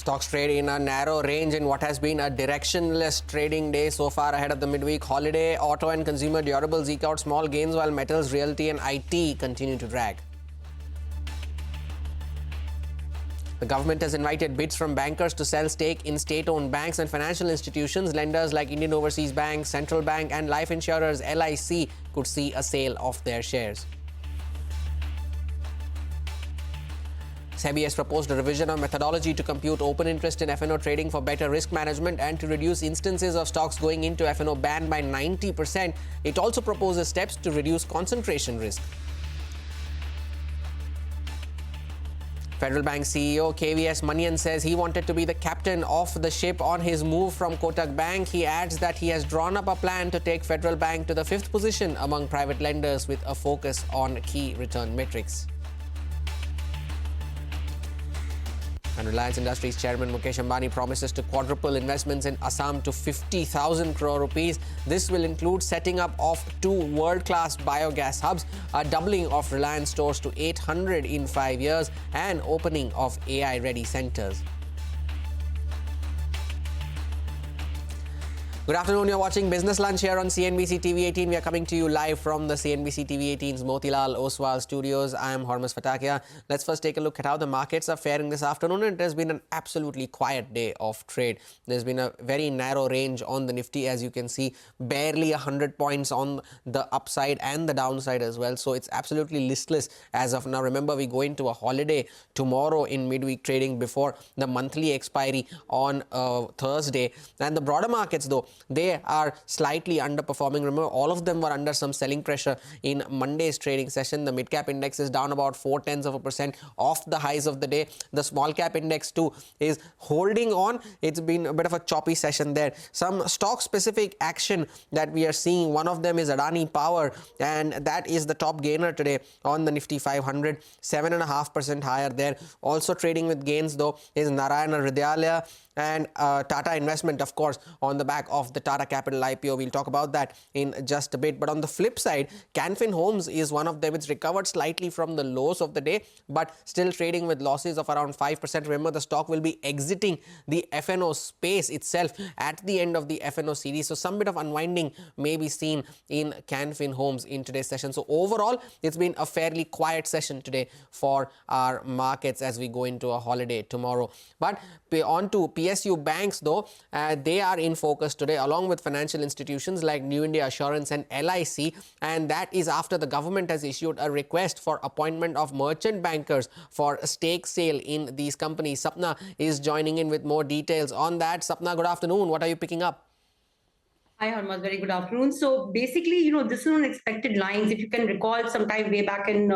Stocks trade in a narrow range in what has been a directionless trading day so far ahead of the midweek holiday. Auto and consumer durables eke out small gains while metals, realty and IT continue to drag. The government has invited bids from bankers to sell stake in state-owned banks and financial institutions. Lenders like Indian Overseas Bank, Central Bank and life insurers LIC could see a sale of their shares. SEBI has proposed a revision of methodology to compute open interest in F&O trading for better risk management and to reduce instances of stocks going into F&O ban by 90%. It also proposes steps to reduce concentration risk. Federal Bank CEO KVS Manian says he wanted to be the captain of the ship on his move from Kotak Bank. He adds that he has drawn up a plan to take Federal Bank to the 5th position among private lenders with a focus on key return metrics. And Reliance Industries chairman Mukesh Ambani promises to quadruple investments in Assam to 50,000 crore rupees. This will include setting up of 2 world-class biogas hubs, a doubling of Reliance stores to 800 in 5 years, and opening of AI-ready centers. Good afternoon, you're watching Business Lunch here on CNBC-TV18. We are coming to you live from the CNBC-TV18's Motilal Oswal studios. I am Hormuz Fatakia. Let's first take a look at how the markets are faring this afternoon. It has been an absolutely quiet day of trade. There's been a very narrow range on the Nifty, as you can see, barely 100 points on the upside and the downside as well. So it's absolutely listless as of now. Remember, we go into a holiday tomorrow in midweek trading before the monthly expiry on Thursday. And the broader markets, though, they are slightly underperforming. Remember, all of them were under some selling pressure in Monday's trading session. The mid-cap index is down about 0.4% off the highs of the day. The small-cap index too is holding on. It's been a bit of a choppy session there. Some stock-specific action that we are seeing. One of them is Adani Power, and that is the top gainer today on the Nifty 500, 7.5% higher there. Also trading with gains, though, is Narayana Hridayalaya and Tata Investment, of course, on the back of the Tata Capital IPO. We'll talk about that in just a bit. But on the flip side, Canfin Homes is one of them. It's recovered slightly from the lows of the day, but still trading with losses of around 5%. Remember, the stock will be exiting the F&O space itself at the end of the F&O series. So some bit of unwinding may be seen in Canfin Homes in today's session. So overall, it's been a fairly quiet session today for our markets as we go into a holiday tomorrow. But on to PSU banks, though, they are in focus today, along with financial institutions like New India Assurance and LIC, and that is after the government has issued a request for appointment of merchant bankers for a stake sale in these companies. Sapna is joining in with more details on that. Sapna, good afternoon. What are you picking up? Hi, Harmaz. Very good afternoon. So basically, this is unexpected lines. If you can recall, sometime way back in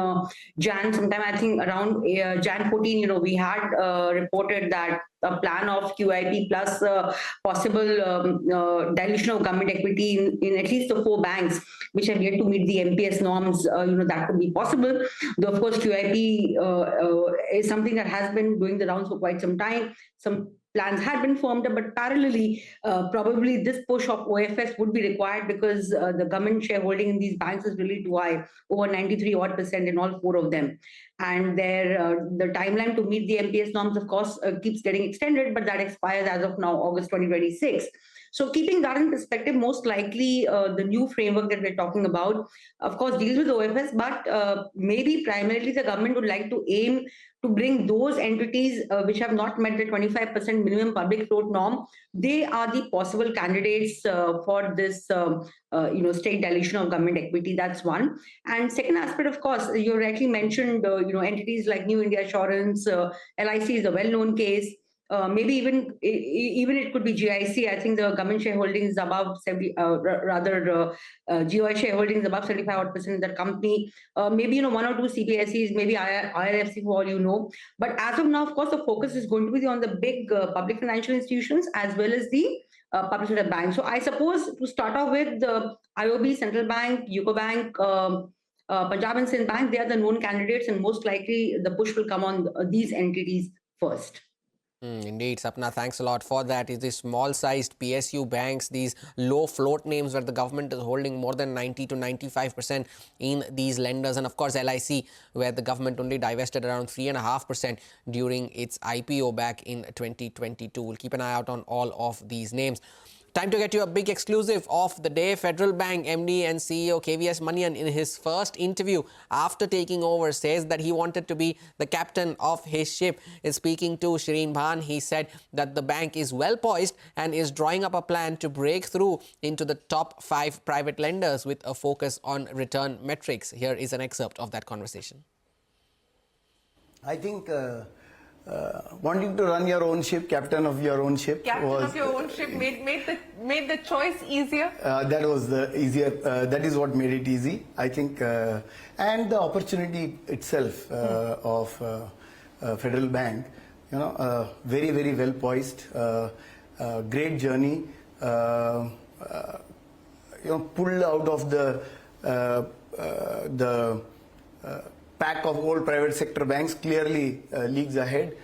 Jan, sometime I think around Jan 14, we had reported that a plan of QIP plus possible dilution of government equity in at least the 4 banks which have yet to meet the MPS norms, that could be possible. Though, of course, QIP is something that has been doing the rounds for quite some time. Some plans had been formed up, but parallelly, probably this push of OFS would be required because the government shareholding in these banks is really too high, over 93% in all 4 of them. And the timeline to meet the MPS norms, of course, keeps getting extended, but that expires as of now, August 2026. So keeping that in perspective, most likely the new framework that we're talking about, of course, deals with OFS, but maybe primarily the government would like to aim to bring those entities which have not met the 25% minimum public float norm. They are the possible candidates for this, state dilution of government equity. That's one. And second aspect, of course, you rightly mentioned, entities like New India Assurance, LIC is a well-known case. Maybe even it could be GIC. I think the government shareholding is above 70, GOI shareholding is above 75% in that company. Maybe 1 or 2 CPSEs, maybe IRFC for all you know. But as of now, of course, the focus is going to be on the big public financial institutions as well as the public sector banks. So I suppose to start off with the IOB, Central Bank, UCO Bank, Punjab and Sindh Bank, they are the known candidates, and most likely the push will come on these entities first. Indeed, Sapna, thanks a lot for that. Is these small-sized PSU banks, these low float names where the government is holding more than 90 to 95% in these lenders, and of course LIC, where the government only divested around 3.5% during its IPO back in 2022. We'll keep an eye out on all of these names. Time to get you a big exclusive of the day. Federal Bank MD and CEO KVS Manian, in his first interview after taking over, says that he wanted to be the captain of his ship. In speaking to Shireen Bhan, he said that the bank is well poised and is drawing up a plan to break through into the top 5 private lenders with a focus on return metrics. Here is an excerpt of that conversation. I think wanting to run your own ship, captain of your own ship, of your own ship made the choice easier. That was the easier. That is what made it easy, I think, and the opportunity itself of Federal Bank. Very very well poised, great journey. Pulled out of the pack of old private sector banks, clearly leagues ahead.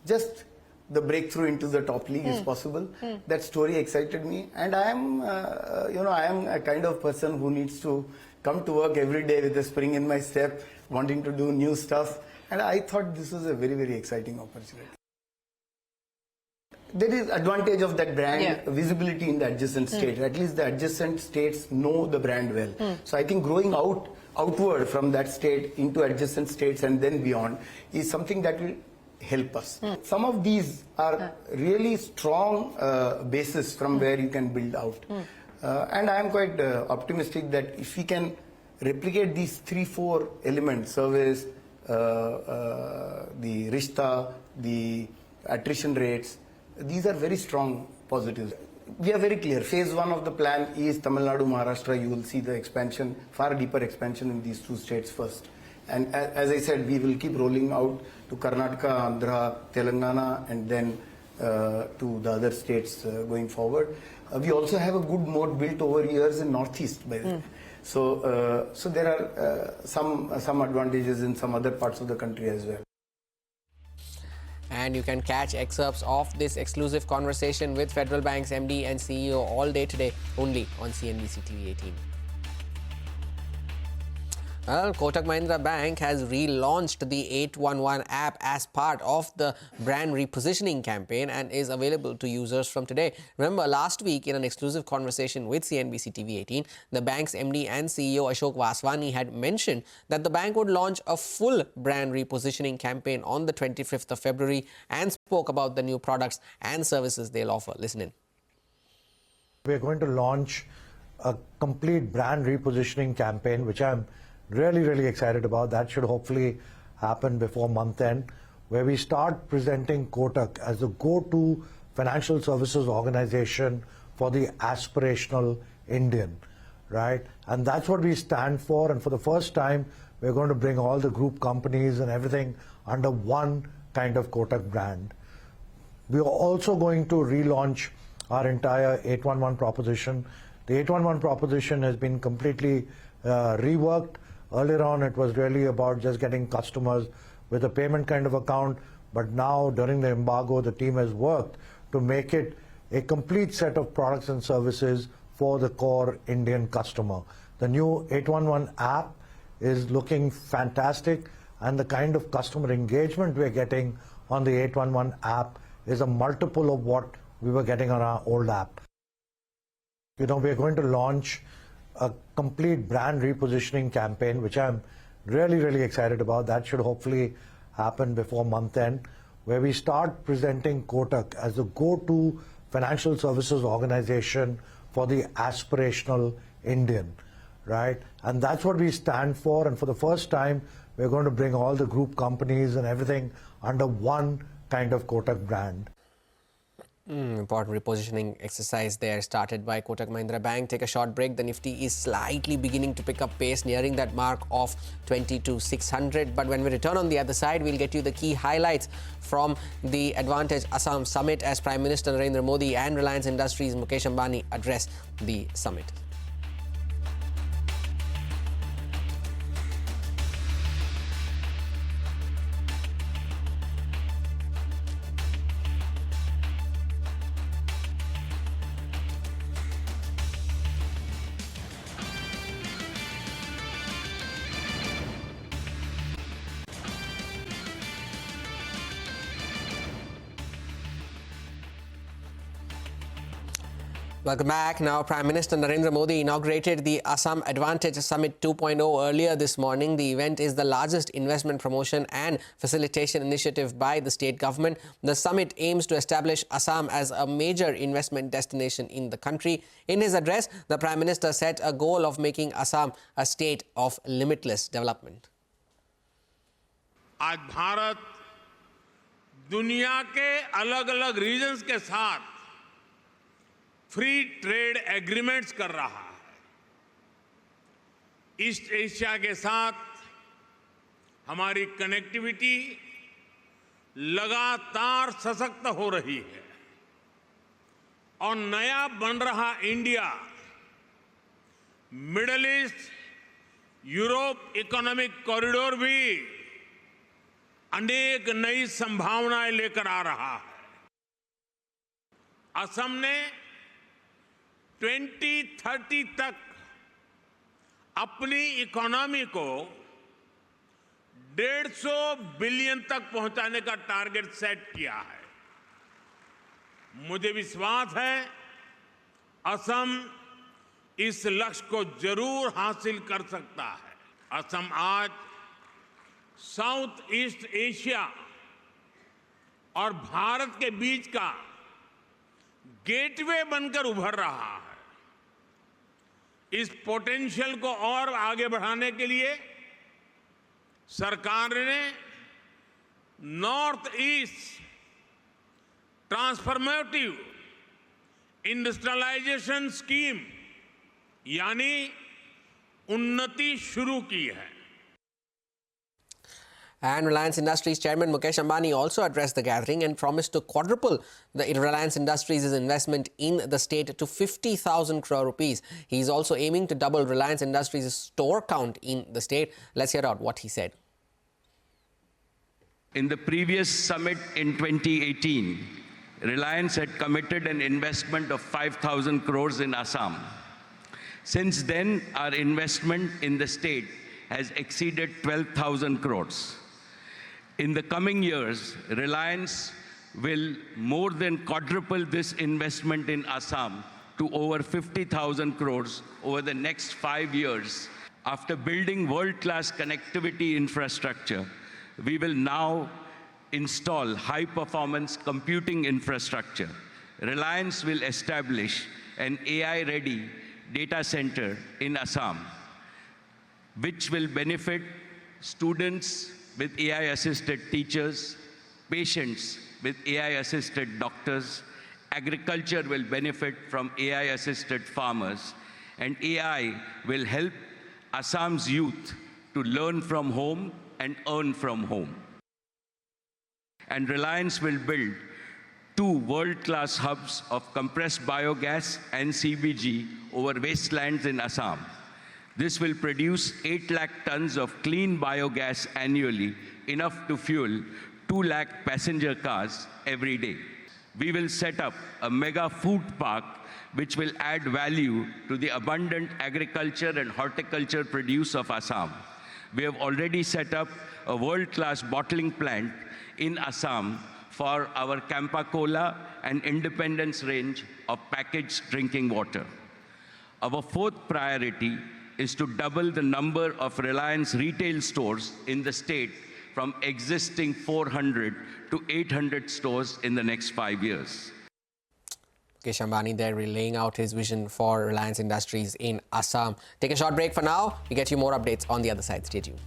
Just the breakthrough into the top league is possible. That story excited me, and I am a kind of person who needs to come to work every day with a spring in my step, wanting to do new stuff, and I thought this was a very very exciting opportunity. There is advantage of that brand visibility in the adjacent state. At least the adjacent states know the brand well. So I think growing outward from that state into adjacent states and then beyond is something that will help us. Some of these are really strong bases from where you can build out. And I am quite optimistic that if we can replicate these 3-4 elements, service, the rishta, the attrition rates, these are very strong positives. We are very clear. Phase 1 of the plan is Tamil Nadu, Maharashtra. You will see the expansion, far deeper expansion in these 2 states first. And as I said, we will keep rolling out to Karnataka, Andhra, Telangana, and then to the other states going forward. We also have a good moat built over years in Northeast, by the way. So there are some advantages in some other parts of the country as well. And you can catch excerpts of this exclusive conversation with Federal Bank's MD and CEO all day today, only on CNBC-TV18. Well, Kotak Mahindra Bank has relaunched the 811 app as part of the brand repositioning campaign and is available to users from today. Remember, last week in an exclusive conversation with CNBC-TV18, the bank's MD and CEO Ashok Vaswani had mentioned that the bank would launch a full brand repositioning campaign on the 25th of February and spoke about the new products and services they'll offer. Listen in. We're going to launch a complete brand repositioning campaign, which I'm really excited about. That should hopefully happen before month end, where we start presenting Kotak as the go-to financial services organization for the aspirational Indian, right? And that's what we stand for. And for the first time, we're going to bring all the group companies and everything under one kind of Kotak brand. We are also going to relaunch our entire 811 proposition. The 811 proposition has been completely reworked. Earlier on, it was really about just getting customers with a payment kind of account. But now, during the embargo, the team has worked to make it a complete set of products and services for the core Indian customer. The new 811 app is looking fantastic, and the kind of customer engagement we're getting on the 811 app is a multiple of what we were getting on our old app. We're going to launch a complete brand repositioning campaign, which I'm really excited about. That should hopefully happen before month end, where we start presenting Kotak as the go-to financial services organization for the aspirational Indian, right? And that's what we stand for. And for the first time, we're going to bring all the group companies and everything under one kind of Kotak brand. Important repositioning exercise there started by Kotak Mahindra Bank. Take a short break. The Nifty is slightly beginning to pick up pace, nearing that mark of 22,600. But when we return on the other side, we'll get you the key highlights from the Advantage Assam Summit as Prime Minister Narendra Modi and Reliance Industries Mukesh Ambani address the summit. Welcome back. Now, Prime Minister Narendra Modi inaugurated the Assam Advantage Summit 2.0 earlier this morning. The event is the largest investment promotion and facilitation initiative by the state government. The summit aims to establish Assam as a major investment destination in the country. In his address, the Prime Minister set a goal of making Assam a state of limitless development. आज भारत दुनिया के अलग-अलग regions के साथ free trade agreements कर रहा है। East Asia के साथ हमारी कनेक्टिविटी लगातार सशक्त हो रही है और नया बन रहा India middle east Europe economic corridor भी अनेक नई संभावनाएं लेकर आ रहा है। असम ने 2030 तक अपनी इकोनॉमी को 150 बिलियन तक पहुंचाने का टारगेट सेट किया है। मुझे विश्वास है असम इस लक्ष्य को जरूर हासिल कर सकता है। असम आज साउथ ईस्ट एशिया और भारत के बीच का गेटवे बनकर उभर रहा है। इस पोटेंशियल को और आगे बढ़ाने के लिए सरकार ने North East Transformative Industrialization Scheme यानी उन्नति शुरू की है। And Reliance Industries Chairman Mukesh Ambani also addressed the gathering and promised to quadruple the Reliance Industries' investment in the state to 50,000 crore rupees. He is also aiming to double Reliance Industries' store count in the state. Let's hear out what he said. In the previous summit in 2018, Reliance had committed an investment of 5,000 crores in Assam. Since then, our investment in the state has exceeded 12,000 crores. In the coming years, Reliance will more than quadruple this investment in Assam to over 50,000 crores over the next 5 years. After building world-class connectivity infrastructure, we will now install high-performance computing infrastructure. Reliance will establish an AI-ready data center in Assam, which will benefit students with AI-assisted teachers, patients with AI-assisted doctors, agriculture will benefit from AI-assisted farmers, and AI will help Assam's youth to learn from home and earn from home. And Reliance will build 2 world-class hubs of compressed biogas and CBG over wastelands in Assam. This will produce 8 lakh tons of clean biogas annually, enough to fuel 2 lakh passenger cars every day. We will set up a mega food park which will add value to the abundant agriculture and horticulture produce of Assam. We have already set up a world-class bottling plant in Assam for our Campa Cola and Independence range of packaged drinking water. Our 4th priority is to double the number of Reliance retail stores in the state from existing 400 to 800 stores in the next 5 years. Mukesh Ambani there laying out his vision for Reliance Industries in Assam. Take a short break for now. We get you more updates on the other side. Stay tuned.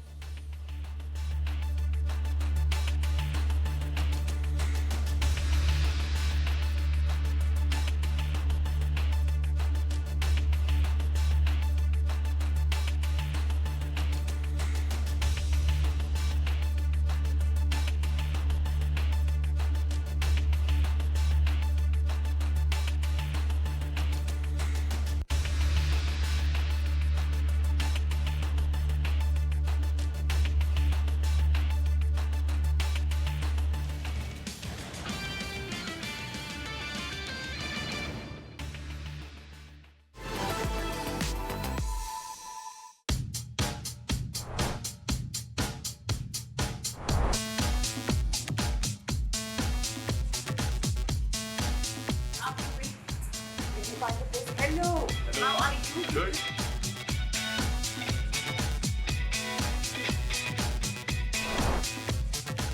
Hello. How are you? Good.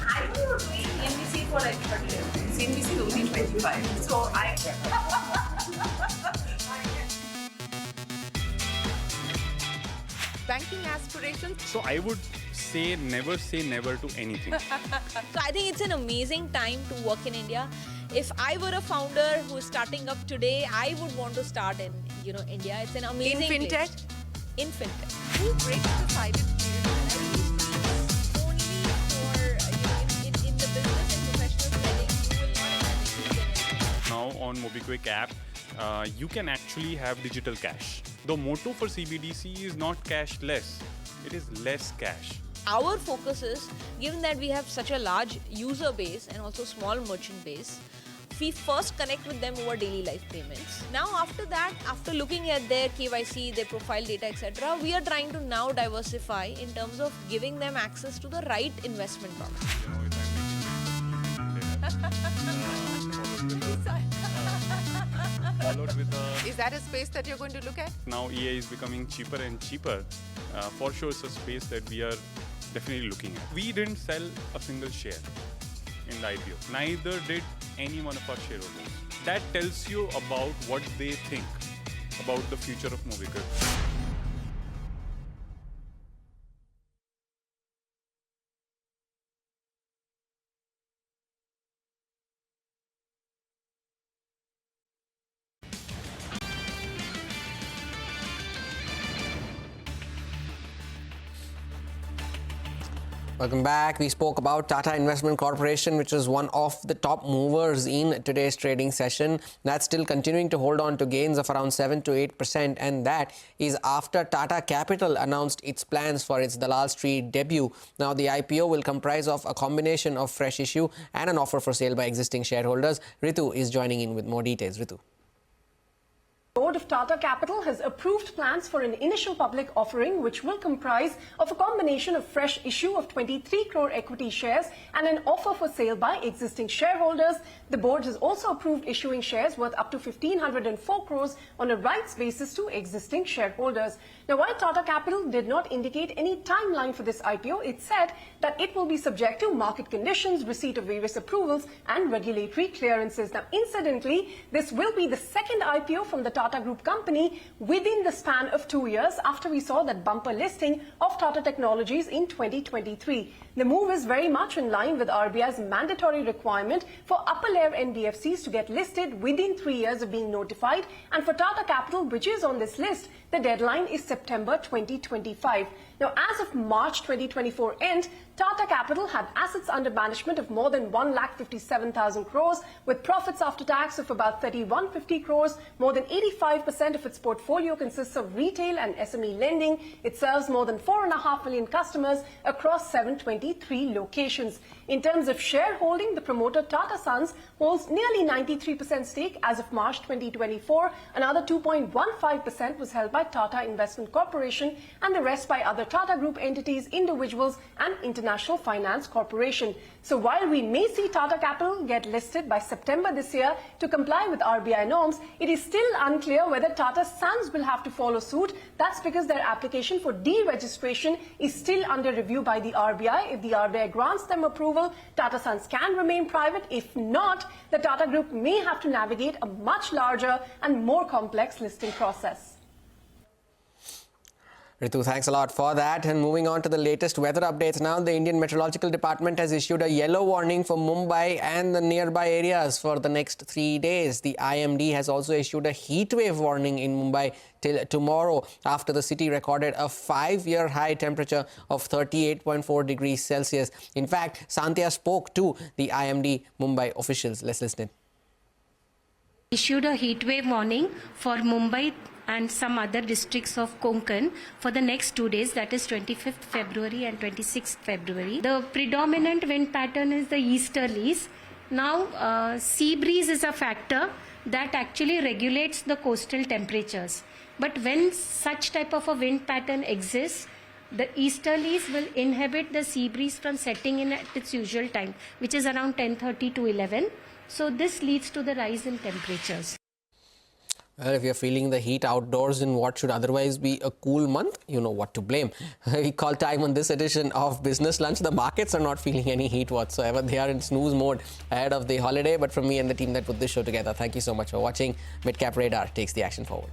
I was doing CNBC for like 30 years. CNBC is only 25. So I. Banking aspirations. So I would say never to anything. So I think it's an amazing time to work in India. If I were a founder who's starting up today, I would want to start in India. It's an amazing In fintech? place. In fintech. Who breaks the silent Only for in the business and professional settings, you will not imagine. Now on MobiKwik app, you can actually have digital cash. The motto for CBDC is not cash less, it is less cash. Our focus is, given that we have such a large user base and also small merchant base, we first connect with them over daily life payments. Now after that, after looking at their KYC, their profile data, etc., we are trying to now diversify in terms of giving them access to the right investment products. Followed with Is that a space that you're going to look at? now EA is becoming cheaper and cheaper. For sure it's a space that we are definitely looking at. We didn't sell a single share in the IPO. Neither did any one of our shareholders. That tells you about what they think about the future of MobiKwik. Welcome back. We spoke about Tata Investment Corporation, which is one of the top movers in today's trading session. That's still continuing to hold on to gains of around 7 to 8%, and that is after Tata Capital announced its plans for its Dalal Street debut. Now, the IPO will comprise of a combination of fresh issue and an offer for sale by existing shareholders. Ritu is joining in with more details. Ritu. The board of Tata Capital has approved plans for an initial public offering which will comprise of a combination of fresh issue of 23 crore equity shares and an offer for sale by existing shareholders. The board has also approved issuing shares worth up to 1,504 crores on a rights basis to existing shareholders. Now, while Tata Capital did not indicate any timeline for this IPO, it said that it will be subject to market conditions, receipt of various approvals and regulatory clearances. Now, incidentally, this will be the second IPO from the Tata Group company within the span of 2 years after we saw that bumper listing of Tata Technologies in 2023. The move is very much in line with RBI's mandatory requirement for upper layer NBFCs to get listed within 3 years of being notified, and for Tata Capital, which is on this list, the deadline is September 2025. Now, as of March 2024 end, Tata Capital had assets under management of more than 1,57,000 crores, with profits after tax of about 3,150 crores. More than 85% of its portfolio consists of retail and SME lending. It serves more than 4.5 million customers across 723 locations. In terms of shareholding, the promoter Tata Sons holds nearly 93% stake as of March 2024. Another 2.15% was held by Tata Investment Corporation, and the rest by other Tata Group entities, individuals and International Finance Corporation. So while we may see Tata Capital get listed by September this year to comply with RBI norms, it is still unclear whether Tata Sons will have to follow suit. That's because their application for deregistration is still under review by the RBI. If the RBI grants them approval, Tata Sons can remain private. If not, the Tata Group may have to navigate a much larger and more complex listing process. Ritu, thanks a lot for that. And moving on to the latest weather updates now, the Indian Meteorological Department has issued a yellow warning for Mumbai and the nearby areas for the next 3 days. The IMD has also issued a heat wave warning in Mumbai till tomorrow after the city recorded a 5-year high temperature of 38.4 degrees Celsius. In fact, Santya spoke to the IMD Mumbai officials. Let's listen. Issued a heat wave warning for Mumbai and some other districts of Konkan for the next 2 days, that is 25th February and 26th February. The predominant wind pattern is the easterlies. Now, sea breeze is a factor that actually regulates the coastal temperatures. But when such type of a wind pattern exists, the easterlies will inhibit the sea breeze from setting in at its usual time, which is around 10:30 to 11. So this leads to the rise in temperatures. Well, if you're feeling the heat outdoors in what should otherwise be a cool month, you know what to blame. We call time on this edition of Business Lunch. The markets are not feeling any heat whatsoever. They are in snooze mode ahead of the holiday. But from me and the team that put this show together, thank you so much for watching. Midcap Radar takes the action forward.